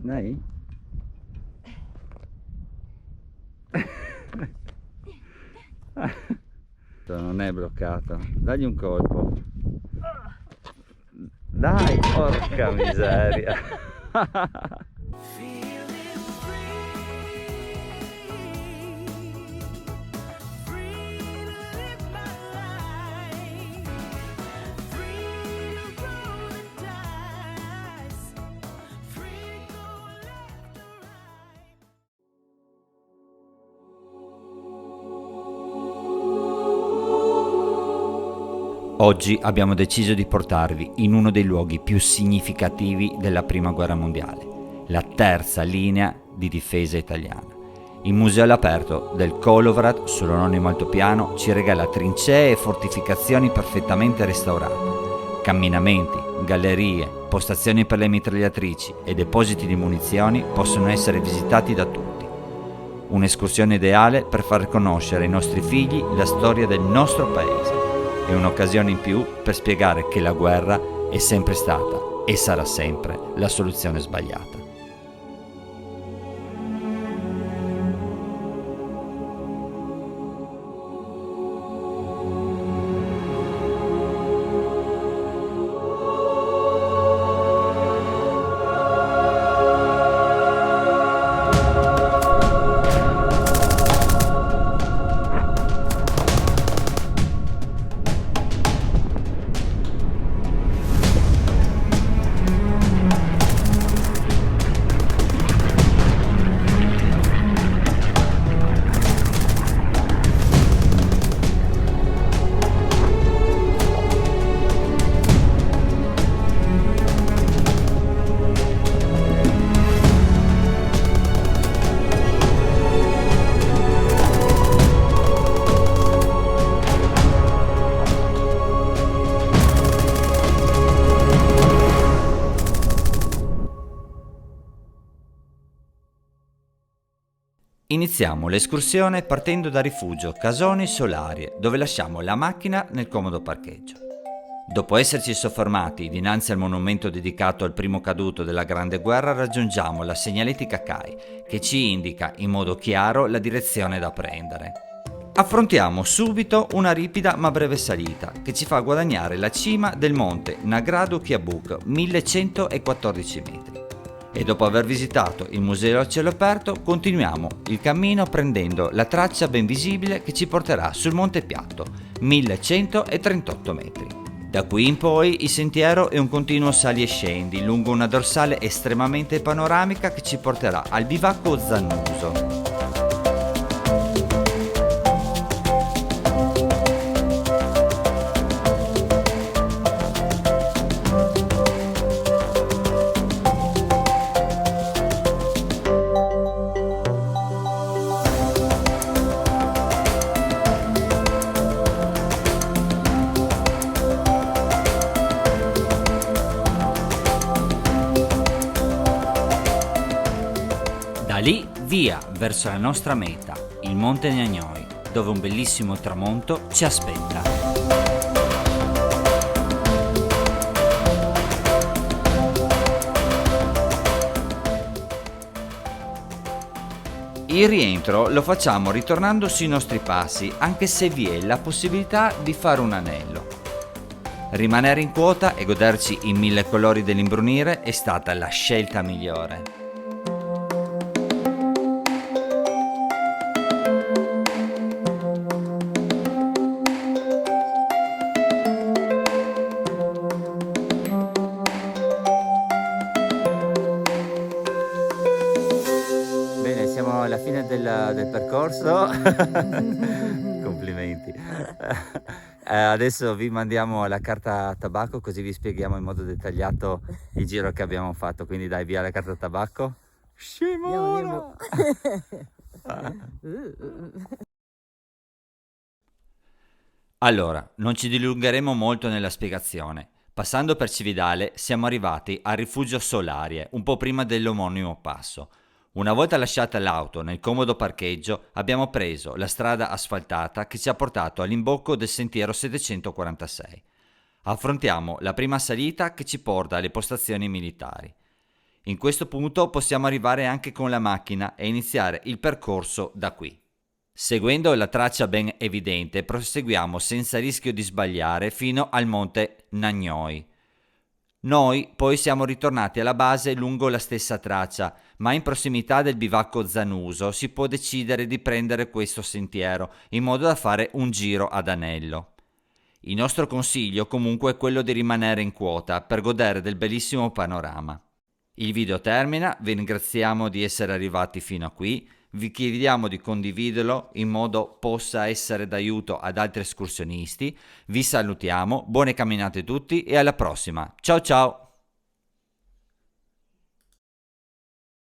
Dai. Non è bloccato. Dagli un colpo. Dai, porca miseria. Oggi abbiamo deciso di portarvi in uno dei luoghi più significativi della Prima Guerra Mondiale, la terza linea di difesa italiana. Il museo all'aperto del Kolovrat sull'omonimo altopiano ci regala trincee e fortificazioni perfettamente restaurate, camminamenti, gallerie, postazioni per le mitragliatrici e depositi di munizioni possono essere visitati da tutti. Un'escursione ideale per far conoscere ai nostri figli la storia del nostro paese. È un'occasione in più per spiegare che la guerra è sempre stata e sarà sempre la soluzione sbagliata. Iniziamo l'escursione partendo da rifugio Casoni Solarie, dove lasciamo la macchina nel comodo parcheggio. Dopo esserci soffermati dinanzi al monumento dedicato al primo caduto della Grande Guerra, raggiungiamo la segnaletica CAI, che ci indica in modo chiaro la direzione da prendere. Affrontiamo subito una ripida ma breve salita, che ci fa guadagnare la cima del monte Nagrado Kiabuk, 1114 metri. E dopo aver visitato il museo a cielo aperto, continuiamo il cammino prendendo la traccia ben visibile che ci porterà sul Monte Piatto, 1138 metri. Da qui in poi il sentiero è un continuo sali e scendi lungo una dorsale estremamente panoramica che ci porterà al bivacco Zannuso. Da lì via verso la nostra meta, il Monte Gnagnoi, dove un bellissimo tramonto ci aspetta. Il rientro lo facciamo ritornando sui nostri passi, anche se vi è la possibilità di fare un anello. Rimanere in quota e goderci i 1000 colori dell'imbrunire è stata la scelta migliore. Bene, siamo alla fine del percorso. Complimenti. Adesso vi mandiamo la carta tabacco, così vi spieghiamo in modo dettagliato il giro che abbiamo fatto. Quindi dai, via la carta tabacco. Scimona! Allora, non ci dilungheremo molto nella spiegazione. Passando per Cividale siamo arrivati al rifugio Solarie, un po' prima dell'omonimo passo. Una volta lasciata l'auto nel comodo parcheggio, abbiamo preso la strada asfaltata che ci ha portato all'imbocco del sentiero 746. Affrontiamo la prima salita che ci porta alle postazioni militari. In questo punto possiamo arrivare anche con la macchina e iniziare il percorso da qui. Seguendo la traccia ben evidente, proseguiamo senza rischio di sbagliare fino al monte Nagnoi. Noi poi siamo ritornati alla base lungo la stessa traccia, ma in prossimità del bivacco Zanuso si può decidere di prendere questo sentiero, in modo da fare un giro ad anello. Il nostro consiglio comunque è quello di rimanere in quota per godere del bellissimo panorama. Il video termina, vi ringraziamo di essere arrivati fino a qui, vi chiediamo di condividerlo in modo possa essere d'aiuto ad altri escursionisti, vi salutiamo, buone camminate a tutti e alla prossima, ciao ciao!